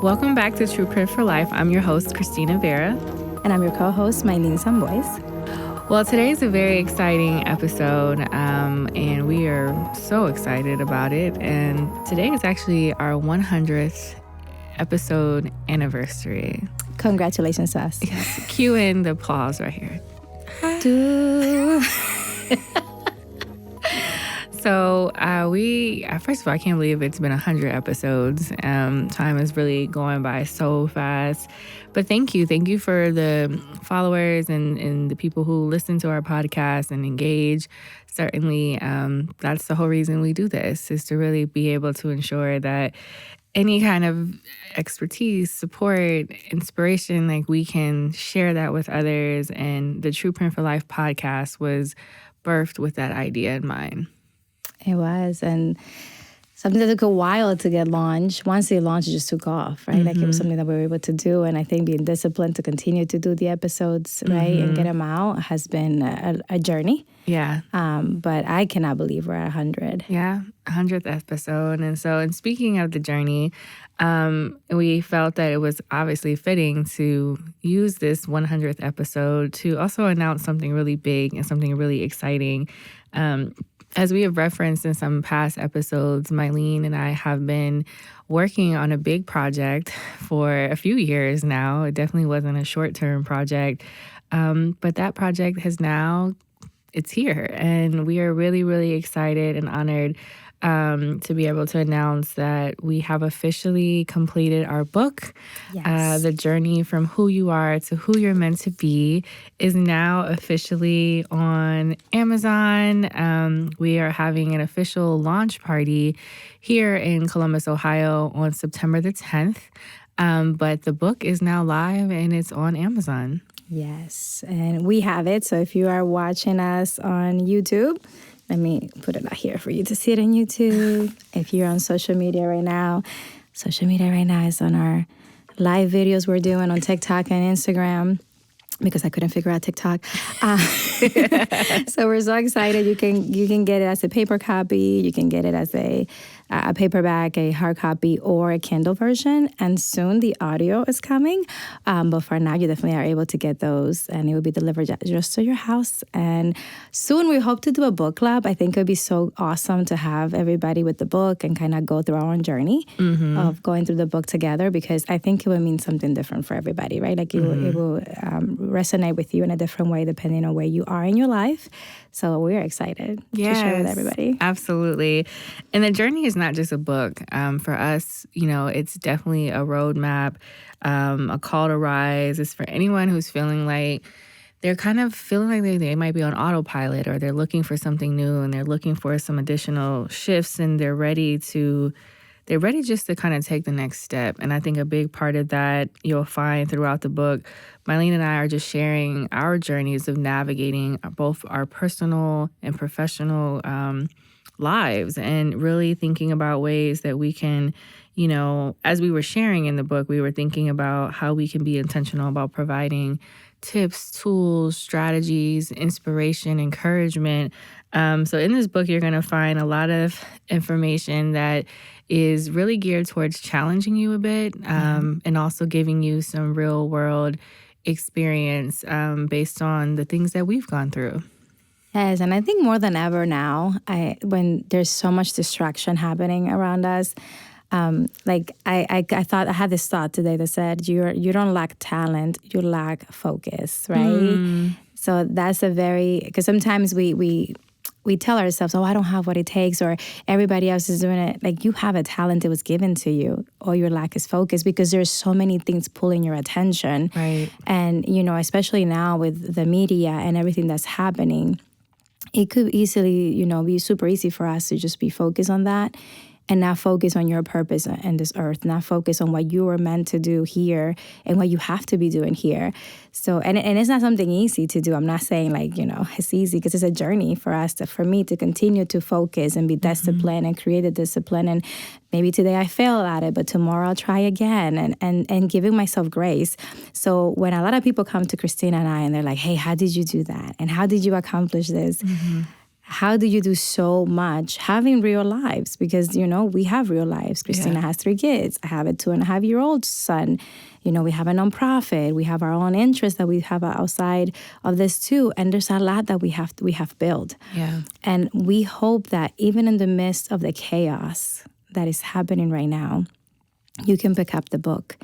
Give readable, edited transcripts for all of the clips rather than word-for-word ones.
Welcome back to True Print for Life. I'm your host, Christina Vera. And I'm your co-host, Maylin, Sambois. Well, today is a very exciting episode, and we are so excited about it. And today is actually our 100th episode anniversary. Congratulations to us. Yes. Cue in the applause right here. So first of all, I can't believe it's been 100 episodes. Time is really going by so fast. But thank you for the followers and the people who listen to our podcast and engage. Certainly, that's the whole reason we do this, is to really be able to ensure that any kind of expertise, support, inspiration, like we can share that with others. And the True Print for Life podcast was birthed with that idea in mind. It was, and something that took a while to get launched. Once they launched, it just took off, right? Mm-hmm. Like it was something that we were able to do, and I think being disciplined to continue to do the episodes, right, and get them out has been a journey. Yeah. But I cannot believe we're at 100. Yeah, 100th episode. And speaking of the journey, we felt that it was obviously fitting to use this 100th episode to also announce something really big and something really exciting. As we have referenced in some past episodes, Maylin and I have been working on a big project for a few years now. It definitely wasn't a short-term project, but that project it's here. And we are really, really excited and honored to be able to announce that we have officially completed our book. Yes. The journey from who you are to who you're meant to be is now officially on Amazon. We are having an official launch party here in Columbus, Ohio on September the 10th. But the book is now live and it's on Amazon. Yes, and we have it. So if you are watching us on YouTube, let me put it out here for you to see it on YouTube. If you're on social media right now is on our live videos we're doing on TikTok and Instagram, because I couldn't figure out TikTok. So we're so excited. You can get it as a paper copy. You can get it as a paperback, a hard copy, or a Kindle version. And soon the audio is coming. But for now, you definitely are able to get those, and it will be delivered just to your house. And soon we hope to do a book club. I think it would be so awesome to have everybody with the book and kind of go through our own journey of going through the book together, because I think it would mean something different for everybody, right? Like it will resonate with you in a different way depending on where you are in your life. So we're excited to share with everybody. Absolutely. And the journey is not just a book. For us, it's definitely a roadmap, a call to rise. It's for anyone who's feeling like they're kind of feeling like they might be on autopilot, or they're looking for something new and they're looking for some additional shifts, and they're ready just to kind of take the next step. And I think a big part of that you'll find throughout the book, Maylin and I are just sharing our journeys of navigating both our personal and professional lives, and really thinking about ways that we can, as we were sharing in the book, we were thinking about how we can be intentional about providing tips, tools, strategies, inspiration, encouragement. So in this book, you're going to find a lot of information that is really geared towards challenging you a bit, and also giving you some real world experience based on the things that we've gone through. Yes, and I think more than ever now, when there's so much distraction happening around us, I had this thought today that said, you don't lack talent, you lack focus, right? So that's because sometimes we tell ourselves, oh, I don't have what it takes, or everybody else is doing it. Like, you have a talent that was given to you. All your lack is focus, because there's so many things pulling your attention. Right. And, especially now with the media and everything that's happening, it could easily, be super easy for us to just be focused on that and not focus on your purpose in this earth, not focus on what you were meant to do here and what you have to be doing here. So, and it's not something easy to do. I'm not saying it's easy, because it's a journey for me to continue to focus and be disciplined and create a discipline. And maybe today I fail at it, but tomorrow I'll try again, and giving myself grace. So when a lot of people come to Christina and I and they're like, hey, how did you do that? And how did you accomplish this? how do you do so much having real lives? Because, we have real lives. Christina has 3 kids. I have a 2.5-year-old son. We have a nonprofit. We have our own interests that we have outside of this too. And there's a lot that we have built. Yeah. And we hope that even in the midst of the chaos that is happening right now, you can pick up the book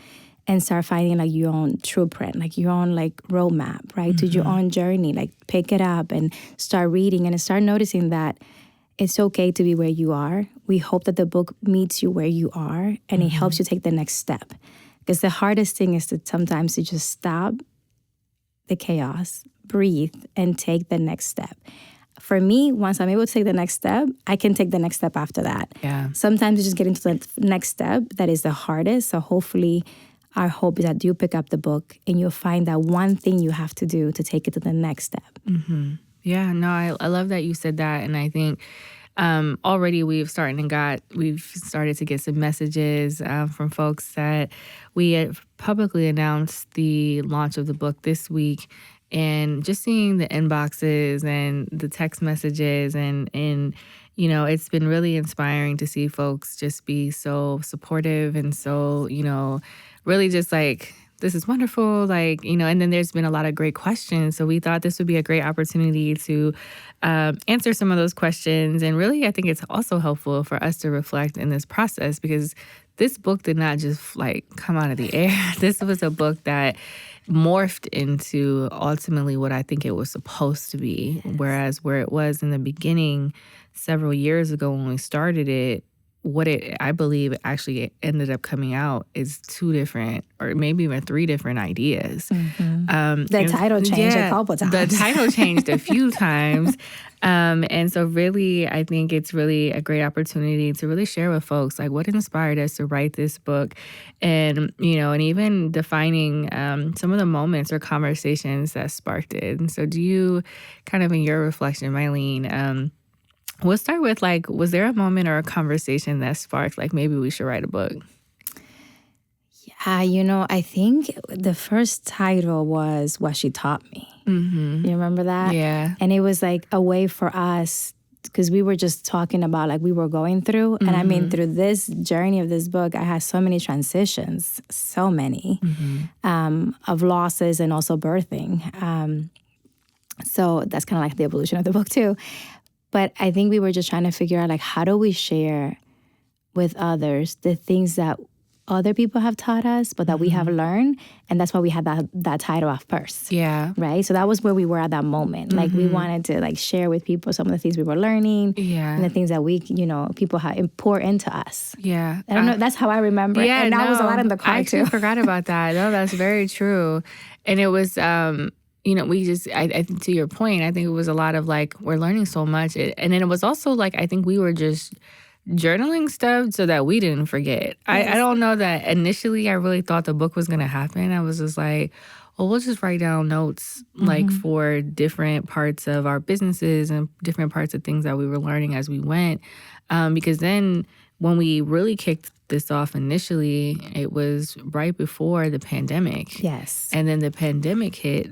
and start finding like your own blueprint, like your own like roadmap, right? To your own journey. Like pick it up and start reading and start noticing that it's okay to be where you are. We hope that the book meets you where you are and it helps you take the next step. Because the hardest thing is sometimes to just stop the chaos, breathe, and take the next step. For me, once I'm able to take the next step, I can take the next step after that. Yeah. Sometimes you just get into the next step that is the hardest. So hopefully our hope is that you pick up the book and you'll find that one thing you have to do to take it to the next step. Mm-hmm. Yeah, no, I love that you said that. And I think already we've started to get some messages from folks that we had publicly announced the launch of the book this week. And just seeing the inboxes and the text messages and it's been really inspiring to see folks just be so supportive and so, really just like, this is wonderful, and then there's been a lot of great questions. So we thought this would be a great opportunity to answer some of those questions. And really, I think it's also helpful for us to reflect in this process because this book did not just come out of the air. This was a book that morphed into ultimately what I think it was supposed to be. Whereas where it was in the beginning several years ago when we started it, what I believe actually ended up coming out is 2 different or maybe even 3 different ideas. The title changed a couple times. The title changed a few times. And so really, I think it's really a great opportunity to really share with folks what inspired us to write this book and, and even defining some of the moments or conversations that sparked it. And so do you kind of in your reflection, Maylin, we'll start with was there a moment or a conversation that sparked maybe we should write a book? Yeah, I think the first title was What She Taught Me. You remember that? Yeah. And it was a way for us because we were just talking about we were going through. And I mean, through this journey of this book, I had so many transitions, so many of losses and also birthing. So that's kind of the evolution of the book too. But I think we were just trying to figure out how do we share with others the things that other people have taught us, but that we have learned. And that's why we had that title of first. Yeah. Right? So that was where we were at that moment. We wanted to share with people some of the things we were learning. Yeah. And the things that we, people have pour into us. Yeah. I don't know. That's how I remember it. And that was a lot in the car too. I forgot about that. No, that's very true. And it was... we just, I think to your point, I think it was a lot of we're learning so much. And then it was also I think we were just journaling stuff so that we didn't forget. Yes. I don't know that initially I really thought the book was going to happen. I was just well, we'll just write down notes for different parts of our businesses and different parts of things that we were learning as we went. Because then when we really kicked this off initially, it was right before the pandemic. Yes. And then the pandemic hit.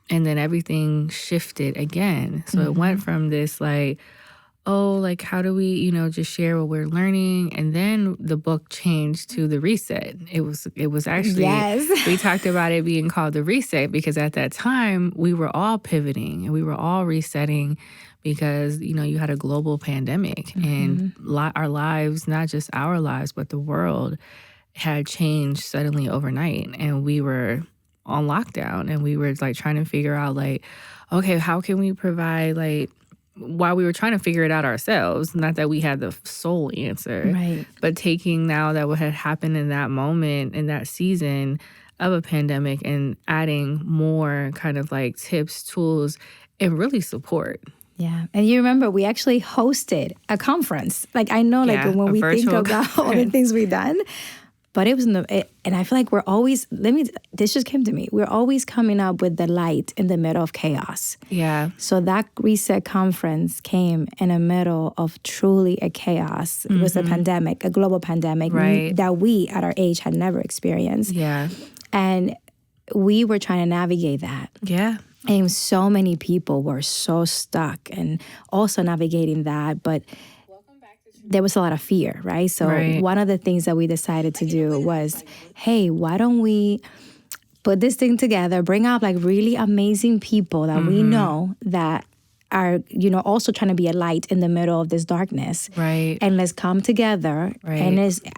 And then everything shifted again. So it went from this how do we, just share what we're learning? And then the book changed to the reset. It was actually, yes. We talked about it being called the reset because at that time we were all pivoting and we were all resetting because, you had a global pandemic and our lives, not just our lives, but the world had changed suddenly overnight. And we were on lockdown and we were trying to figure out okay, how can we provide while we were trying to figure it out ourselves, not that we had the sole answer, right? But taking now that what had happened in that moment, in that season of a pandemic and adding more kind of tips, tools, and really support. Yeah. And you remember we actually hosted a conference. I know when we think about all the things we've done, but it was and I feel we're always, this just came to me. We're always coming up with the light in the middle of chaos. Yeah. So that reset conference came in the middle of truly a chaos. It was a pandemic, a global pandemic that we at our age had never experienced. Yeah. And we were trying to navigate that. Yeah. And so many people were so stuck and also navigating that. But there was a lot of fear, right? So Right. one of the things that we decided to do was, hey, why don't we put this thing together, bring out like really amazing people that we know that are, you know, also trying to be a light in the middle of this darkness. Right. And let's come together. Right. And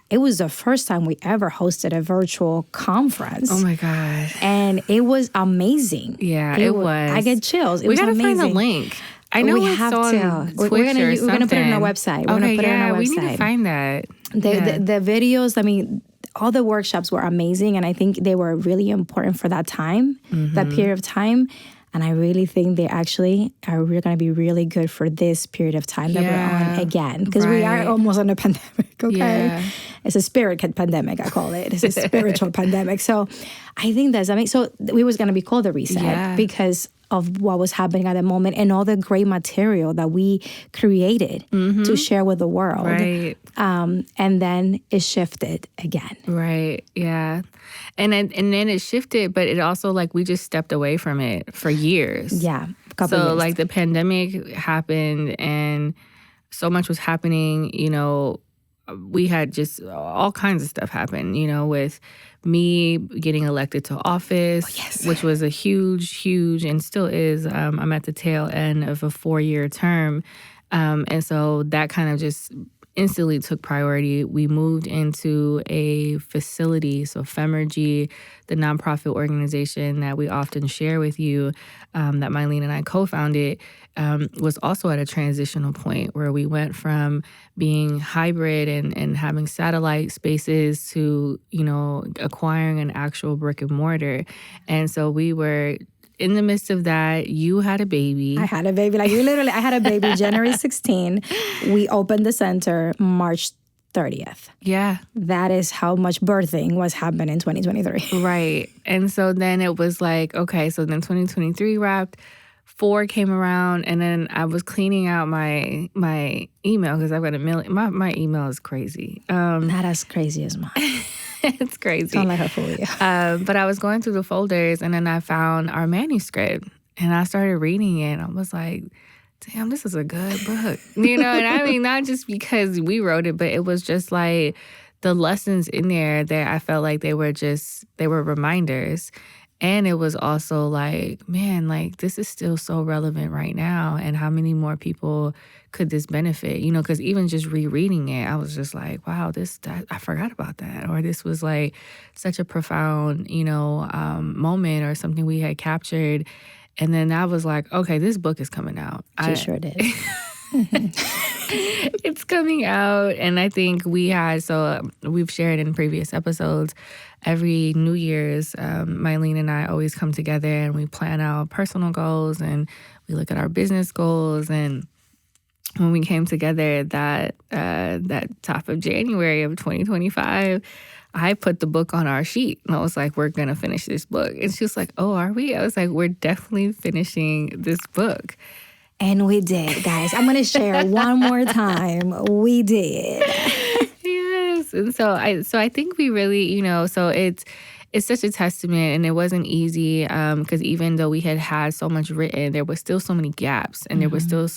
it was the first time we ever hosted a virtual conference. Oh my God. And it was amazing. Yeah, it was. I get chills. It we was gotta amazing. find the link. I know we it's have on to. Twitch We're gonna or put it on our something. website. We're gonna put it on our website. We need to find that. The videos, I mean, all the workshops were amazing, and I think they were really important for that time, that period of time. And I really think they actually are going to be really good for this period of time that we're on again. Because we are almost on a pandemic, okay? Yeah. It's a spirit pandemic, I call it. It's a spiritual pandemic. So I think that's amazing. So we was going to be called The Reset because of what was happening at the moment and all the great material that we created to share with the world. Right. And then it shifted again. Right. Yeah. And then it shifted, but it also like we just stepped away from it for years. Yeah. A couple years. Like the pandemic happened and so much was happening, you know, we had just all kinds of stuff happen, you know, with me getting elected to office, which was a huge, and still is. I'm at the tail end of a 4-year term. And so that kind of just instantly took priority. We moved into a facility, so Femergy, the nonprofit organization that we often share with you, that Maylin and I co-founded, was also at a transitional point where we went from being hybrid and having satellite spaces to, you know, acquiring an actual brick and mortar. And so we were in the midst of that. You had a baby. I had a baby. Like, literally, I had a baby January 16. We opened the center March 30th. Yeah. That is how much birthing was happening in 2023. Right. And so then it was like, okay, so then 2023 wrapped. 4 came around, and then I was cleaning out my email because I've got a million. My email is crazy. Not as crazy as mine. It's crazy. Don't let her fool you. But I was going through the folders, and then I found our manuscript, and I started reading it. And I was like, damn, this is a good book. You know, and I mean, not just because we wrote it, but it was just like the lessons in there that I felt like they were reminders. And it was also like, man, like this is still so relevant right now. And how many more people could this benefit? You know, because even just rereading it, I was just like, wow, I forgot about that. Or this was like such a profound, you know, moment or something we had captured. And then I was like, okay, this book is coming out. She sure did. It's coming out. And I think we've shared in previous episodes, every New Year's, Maylin and I always come together and we plan out personal goals and we look at our business goals. And when we came together that top of January of 2025, I put the book on our sheet and I was like, we're going to finish this book. And she was like, oh, are we? I was like, we're definitely finishing this book. And we did, guys. I'm going to share one more time. We did. Yes. And so I think we really, you know, so it's such a testament, and it wasn't easy because even though we had so much written, there was still so many gaps, and there was still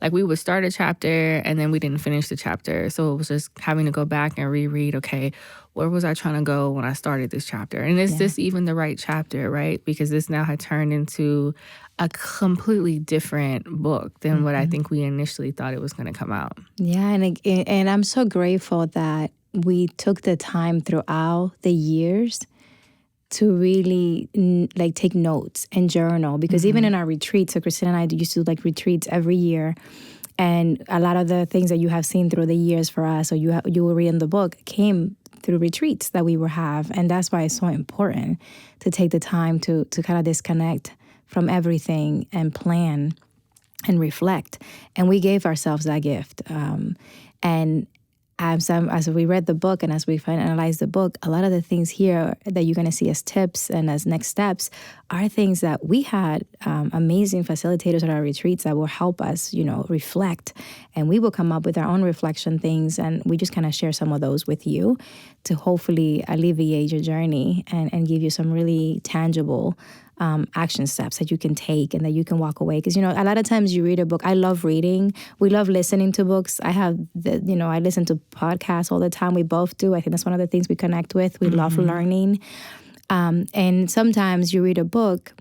like we would start a chapter and then we didn't finish the chapter. So it was just having to go back and reread, okay, where was I trying to go when I started this chapter? And is this even the right chapter, right? Because this now had turned into a completely different book than what I think we initially thought it was going to come out. Yeah, and I'm so grateful that we took the time throughout the years to really like take notes and journal, because even in our retreats, so Christina and I used to do like retreats every year, and a lot of the things that you have seen through the years for us, or you will read in the book, came through retreats that we will have. And that's why it's so important to take the time to kind of disconnect from everything and plan and reflect. And we gave ourselves that gift. And as we read the book and as we finalized the book, a lot of the things here that you're going to see as tips and as next steps are things that we had amazing facilitators at our retreats that will help us, you know, reflect. And we will come up with our own reflection things, and we just kind of share some of those with you to hopefully alleviate your journey and give you some really tangible action steps that you can take and that you can walk away. Because, a lot of times you read a book. I love reading. We love listening to books. I listen to podcasts all the time. We both do. I think that's one of the things we connect with. We love learning. And sometimes you read a book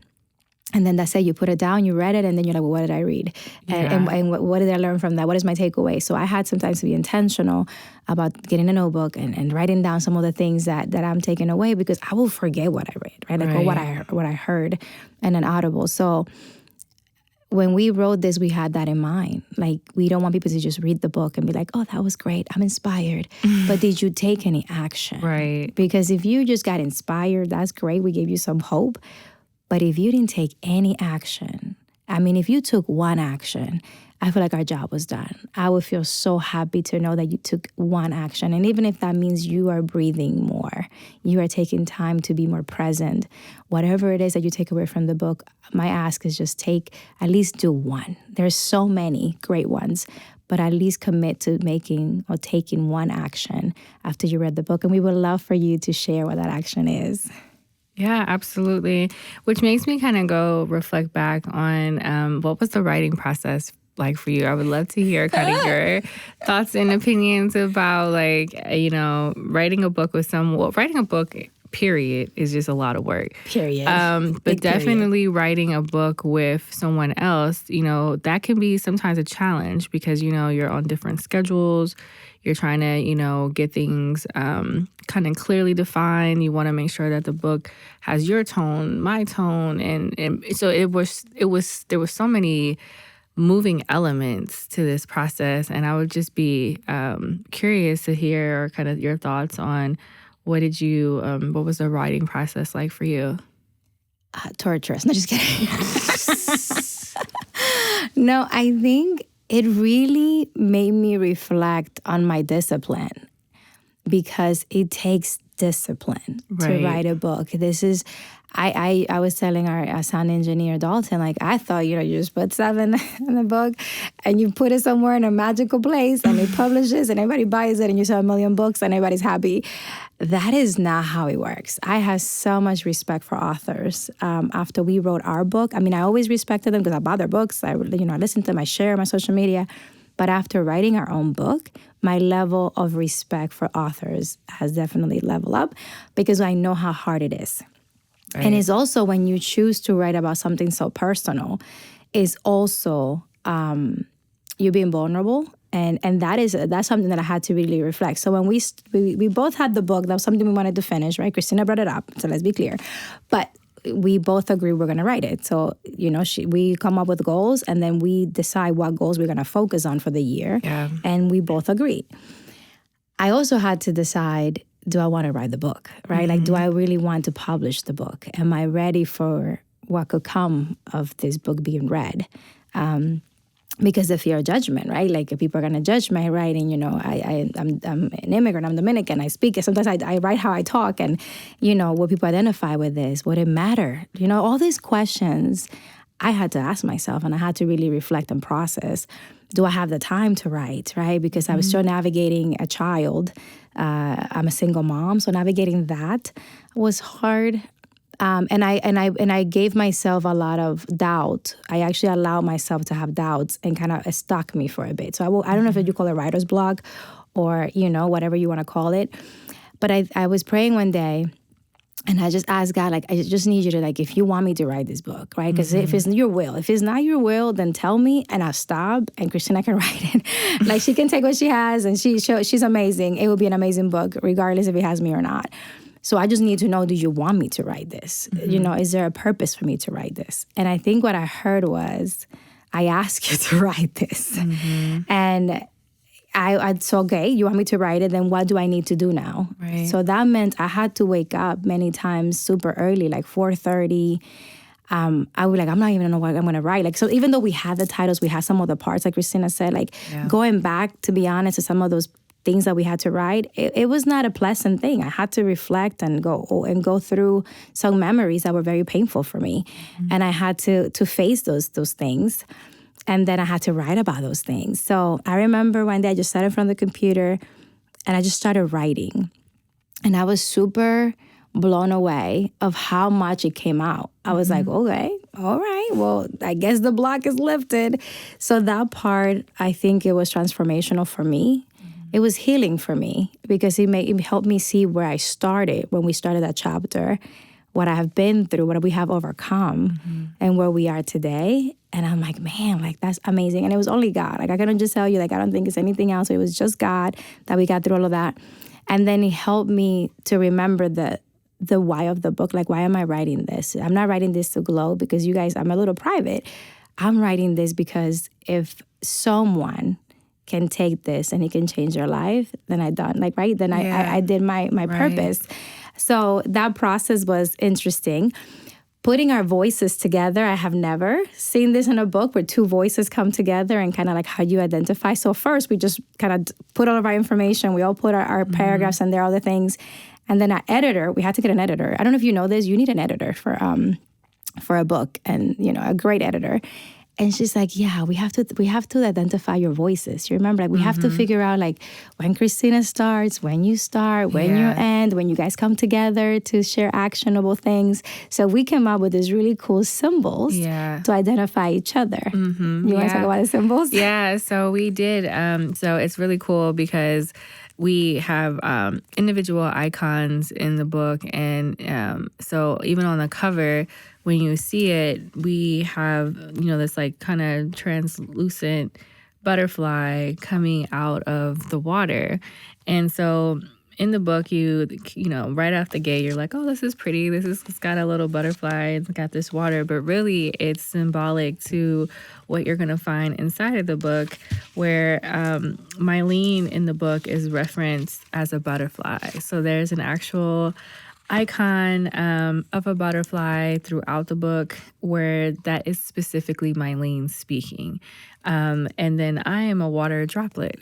and then that's it, you put it down, you read it, and then you're like, well, what did I read? And what did I learn from that? What is my takeaway? So I had sometimes to be intentional about getting a notebook and writing down some of the things that I'm taking away, because I will forget what I read, right? Like, or what I heard in an audible. So when we wrote this, we had that in mind. Like, we don't want people to just read the book and be like, oh, that was great, I'm inspired. But did you take any action? Right. Because if you just got inspired, that's great. We gave you some hope. But if you didn't take any action, if you took one action, I feel like our job was done. I would feel so happy to know that you took one action. And even if that means you are breathing more, you are taking time to be more present, whatever it is that you take away from the book, my ask is just at least do one. There's so many great ones, but at least commit to making or taking one action after you read the book. And we would love for you to share what that action is. Yeah, absolutely. Which makes me kind of go reflect back on what was the writing process like for you? I would love to hear kind of your thoughts and opinions about writing a book with writing a book, period, is just a lot of work. Period. But definitely writing a book with someone else, that can be sometimes a challenge because, you're on different schedules. You're trying to, get things kind of clearly defined. You want to make sure that the book has your tone, my tone. And so there was so many moving elements to this process. And I would just be curious to hear kind of your thoughts on what was the writing process like for you? Torturous. No, just kidding. No, I think it really made me reflect on my discipline, because it takes discipline to write a book. This is, I was telling our sound engineer, Dalton, like, I thought, you just put 7 in the book and you put it somewhere in a magical place and it publishes and everybody buys it and you sell 1 million books and everybody's happy. That is not how it works. I have so much respect for authors. After we wrote our book, I always respected them because I bought their books. I listen to them, I share on my social media. But after writing our own book, my level of respect for authors has definitely leveled up, because I know how hard it is. Right. And it's also, when you choose to write about something so personal, is also you're being vulnerable. And that's something that I had to really reflect. So when we both had the book, that was something we wanted to finish, right? Christina brought it up, so let's be clear. But we both agree we're going to write it. So, we come up with goals and then we decide what goals we're going to focus on for the year. Yeah. And we both agree. I also had to decide, do I want to write the book, right? Mm-hmm. Like, do I really want to publish the book? Am I ready for what could come of this book being read? Because the fear of judgment, right? Like, if people are going to judge my writing, I'm an immigrant, I'm Dominican, I speak. Sometimes I write how I talk, and, will people identify with this? Would it matter? All these questions I had to ask myself, and I had to really reflect and process. Do I have the time to write, right? Because I was still navigating a child. I'm a single mom, so navigating that was hard. And I gave myself a lot of doubt. I actually allowed myself to have doubts and kind of stuck me for a bit. So I don't know if you call it writer's block or, whatever you want to call it. But I was praying one day and I just asked God, like, I just need you to, like, if you want me to write this book, right? Because if it's your will, if it's not your will, then tell me and I'll stop and Christina can write it. Like, she can take what she has and she's amazing. It will be an amazing book, regardless if it has me or not. So I just need to know, do you want me to write this? Mm-hmm. Is there a purpose for me to write this? And I think what I heard was, I asked you to write this. Mm-hmm. And I said, okay, you want me to write it, then what do I need to do now? Right. So that meant I had to wake up many times super early, like 4:30. I was like, I'm not even know what I'm going to write. Like, so even though we had the titles, we had some of the parts, like Christina said, like going back, to be honest, to some of those things that we had to write, it was not a pleasant thing. I had to reflect and go through some memories that were very painful for me. Mm-hmm. And I had to face those things. And then I had to write about those things. So I remember one day I just sat in front of the computer and I just started writing. And I was super blown away of how much it came out. I was like, okay, all right, well, I guess the block is lifted. So that part, I think it was transformational for me. It was healing for me because it helped me see where I started when we started that chapter, what I have been through, what we have overcome, and where we are today. And I'm like, man, like that's amazing. And it was only God. Like I couldn't just tell you, like I don't think it's anything else. It was just God that we got through all of that. And then it helped me to remember the why of the book. Like, why am I writing this? I'm not writing this to glow because you guys, I'm a little private. I'm writing this because if someone can take this and it can change your life, then I done. Like, right? Then I did my purpose. So that process was interesting. Putting our voices together, I have never seen this in a book where two voices come together and kind of like how you identify. So first, we just kind of put all of our information. We all put our paragraphs in there, all the things. And then our editor, we had to get an editor. I don't know if you know this, you need an editor for a book and, you know, a great editor. And she's like, yeah, we have to identify your voices. You remember, like we have to figure out like when Christina starts, when you start, when you end, when you guys come together to share actionable things. So we came up with these really cool symbols to identify each other. You want to talk about the symbols? Yeah, so we did. So it's really cool because we have individual icons in the book. And so even on the cover, when you see it, we have, you know, this like kind of translucent butterfly coming out of the water. And so in the book, you know, right off the gate, you're like, oh, this is pretty. It's got a little butterfly. It's got this water. But really, it's symbolic to what you're going to find inside of the book, where Maylin in the book is referenced as a butterfly. So there's an actual icon of a butterfly throughout the book where that is specifically Maylin speaking. And then I am a water droplet.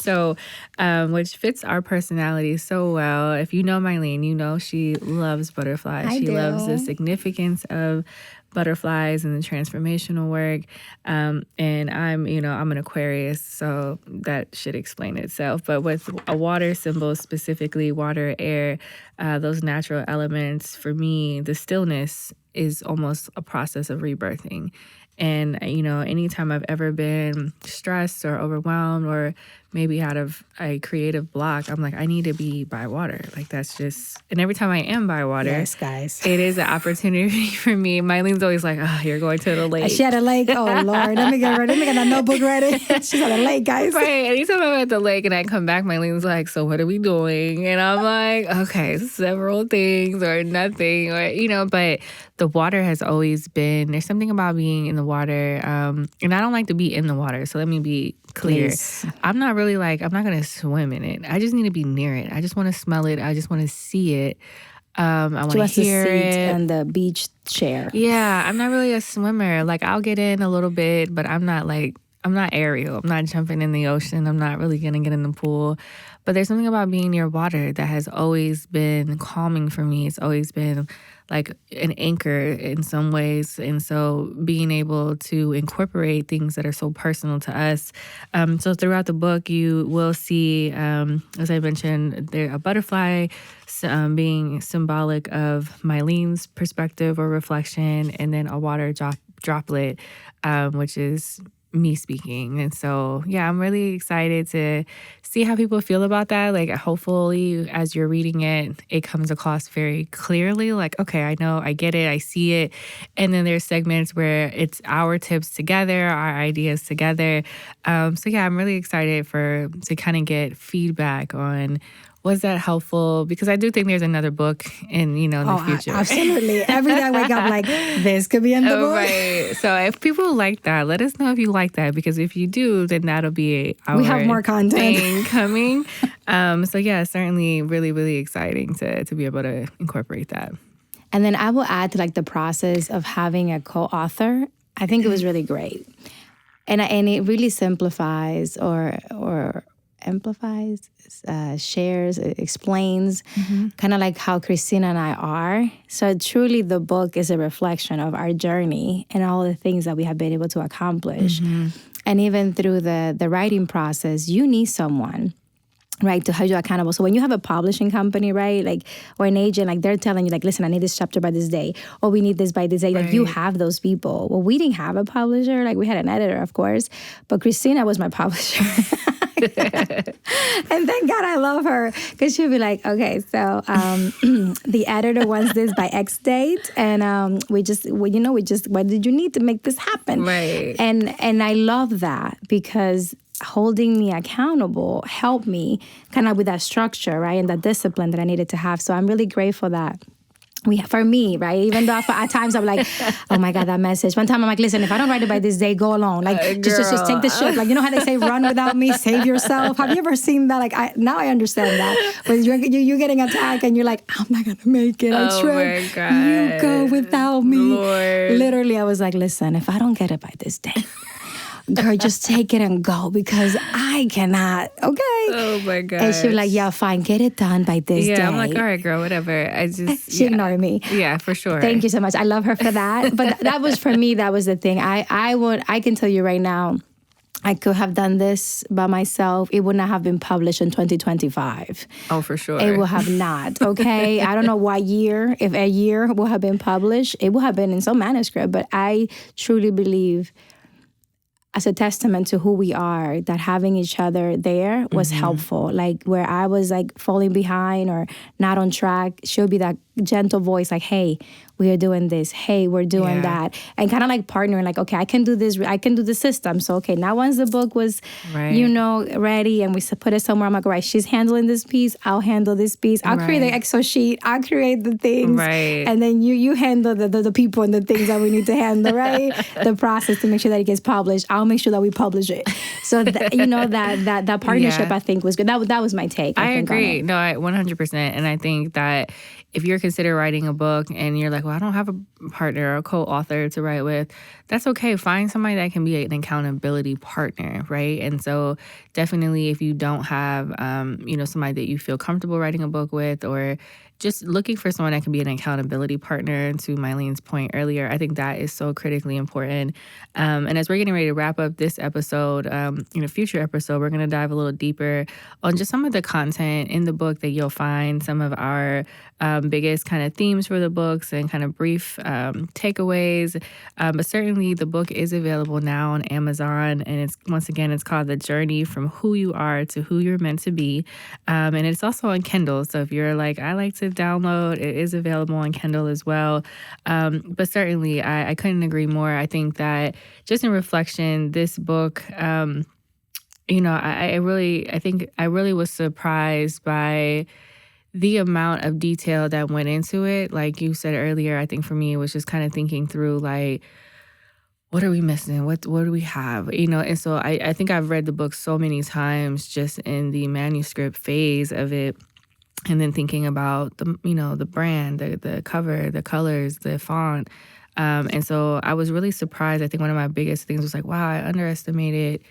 So, which fits our personality so well. If you know Maylin, you know she loves butterflies. She loves the significance of butterflies and the transformational work. And I'm an Aquarius, so that should explain itself. But with a water symbol, specifically water, air, those natural elements, for me, the stillness is almost a process of rebirthing. And, you know, anytime I've ever been stressed or overwhelmed or maybe out of a creative block, I'm like, I need to be by water. Like, that's just, and every time I am by water, yes, guys, it is an opportunity for me. Mylene's always like, oh, you're going to the lake. She had a lake. Oh, Lord. Let me get ready. Let me get that notebook ready. She's at a lake, guys. Right. Anytime I'm at the lake and I come back, Mylene's like, so what are we doing? And I'm like, okay, several things or nothing, or, you know, but the water has always been, there's something about being in the water. And I don't like to be in the water. So let me be clear. Please. I'm not really like, I'm not going to swim in it. I just need to be near it. I just want to smell it. I just want to see it. I want to hear it. On the beach chair. Yeah, I'm not really a swimmer. Like, I'll get in a little bit, but I'm not Ariel. I'm not jumping in the ocean. I'm not really going to get in the pool. But there's something about being near water that has always been calming for me. It's always been like an anchor in some ways. And so being able to incorporate things that are so personal to us. So throughout the book, you will see, as I mentioned, there a butterfly being symbolic of Mylene's perspective or reflection, and then a water droplet, which is me speaking. And so, yeah, I'm really excited to see how people feel about that. Like, hopefully, as you're reading it, it comes across very clearly. Like, okay, I know, I get it, I see it. And then there's segments where it's our tips together, our ideas together. So, yeah, I'm really excited to kind of get feedback on, was that helpful? Because I do think there's another book in the future. Absolutely. Every day I wake up like, this could be in the book. Right. So if people like that, let us know if you like that. Because if you do, then that'll be our we have more content thing coming. So yeah, certainly really, really exciting to be able to incorporate that. And then I will add to like the process of having a co-author. I think it was really great. And it really simplifies or amplifies, shares, explains, kind of like how Christina and I are. So truly the book is a reflection of our journey and all the things that we have been able to accomplish. And even through the writing process, you need someone right, to hold you accountable. So when you have a publishing company, right, like, or an agent, like, they're telling you, like, listen, I need this chapter by this day, or we need this by this day. Like, you have those people. Well, we didn't have a publisher. Like, we had an editor, of course, but Christina was my publisher. And thank God I love her, because she'll be like, okay, so the editor wants this by X date, and what did you need to make this happen? Right. And I love that, because holding me accountable helped me kind of with that structure, right, and that discipline that I needed to have. So I'm really grateful that for me, right, even though at times I'm like, oh my God, that message. One time I'm like, listen, if I don't write it by this day, go alone. Like, just take the ship. Like, you know how they say, run without me, save yourself. Have you ever seen that? Like, now I understand that. When you're getting attacked and you're like, I'm not going to make it. I tried. My God. You go without me. Lord. Literally, I was like, listen, if I don't get it by this day, girl, just take it and go, because I cannot. Okay. Oh my God. And she was like, yeah, fine, get it done by this day. Yeah, I'm like, all right, girl, whatever. I just she ignored me. Yeah, for sure. Thank you so much. I love her for that. But that was, for me, that was the thing. I can tell you right now, I could have done this by myself. It would not have been published in 2025. Oh, for sure. It would have not. Okay. I don't know what year, if a year would have been published. It would have been in some manuscript, but I truly believe, as a testament to who we are, that having each other there was helpful. Like, where I was like falling behind or not on track, she'll be that gentle voice, like, hey, we are doing this. Hey, we're doing that. And kind of like partnering, like, okay, I can do this. I can do the system. So, okay, now once the book was, ready, and we put it somewhere, I'm like, all right, she's handling this piece. I'll handle this piece. I'll create the Excel sheet. I'll create the things. Right. And then you handle the people and the things that we need to handle, right? The process to make sure that it gets published. I'll make sure that we publish it. So, that partnership, I think, was good. That was my take. I agree. No, 100%. And I think that if you're considering writing a book and you're like, well, I don't have a partner or a co-author to write with, that's okay. Find somebody that can be an accountability partner, right? And so definitely, if you don't have, somebody that you feel comfortable writing a book with, or just looking for someone that can be an accountability partner, to Maylin's point earlier, I think that is so critically important. And as we're getting ready to wrap up this episode, in a future episode, we're going to dive a little deeper on just some of the content in the book that you'll find, some of our biggest kind of themes for the books and kind of brief takeaways. But certainly the book is available now on Amazon. And it's called The Journey from Who You Are to Who You're Meant to Be. And it's also on Kindle. So if you're like, I like to download, it is available on Kindle as well. But certainly I couldn't agree more. I think that just in reflection, this book, I really was surprised by the amount of detail that went into it. Like you said earlier, I think for me, it was just kind of thinking through, like, what are we missing? What do we have? And so I think I've read the book so many times just in the manuscript phase of it. And then thinking about the brand, the cover, the colors, the font. And so I was really surprised. I think one of my biggest things was like, wow, I underestimated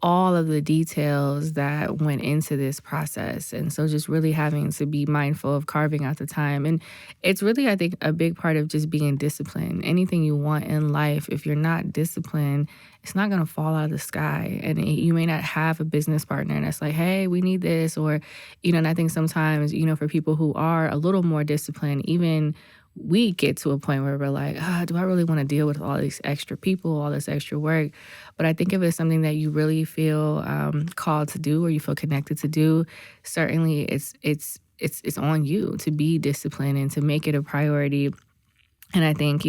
all of the details that went into this process. And so just really having to be mindful of carving out the time. And it's really, I think, a big part of just being disciplined. Anything you want in life, if you're not disciplined, it's not going to fall out of the sky. And you may not have a business partner that's like, hey, we need this. Or, and I think sometimes, for people who are a little more disciplined, even we get to a point where we're like, do I really want to deal with all these extra people, all this extra work? But I think if it's something that you really feel called to do, or you feel connected to do, certainly it's on you to be disciplined and to make it a priority. And I think,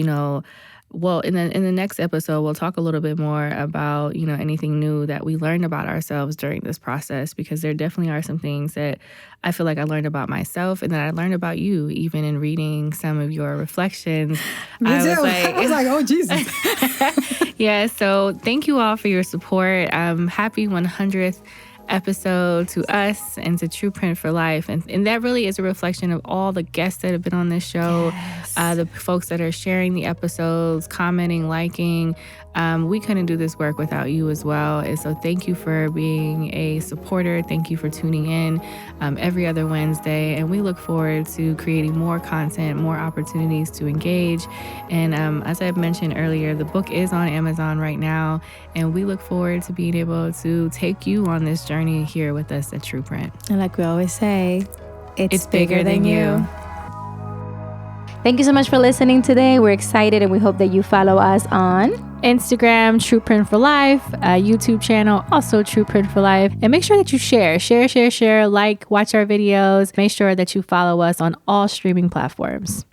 well, in the next episode, we'll talk a little bit more about, anything new that we learned about ourselves during this process, because there definitely are some things that I feel like I learned about myself and that I learned about you, even in reading some of your reflections. Me too. I was like, oh, Jesus. Yeah, so thank you all for your support. Happy 100th episode to us and to True Print for Life. And that really is a reflection of all the guests that have been on this show, the folks that are sharing the episodes, commenting, liking. We couldn't do this work without you as well. And so thank you for being a supporter. Thank you for tuning in every other Wednesday. And we look forward to creating more content, more opportunities to engage. And as I mentioned earlier, the book is on Amazon right now. And we look forward to being able to take you on this journey journey here with us at True Print. And like we always say, It's bigger than you. Thank you so much for listening today. We're excited and we hope that you follow us on Instagram, True Print for Life, YouTube channel, also True Print for Life. And make sure that you share, like, watch our videos. Make sure that you follow us on all streaming platforms.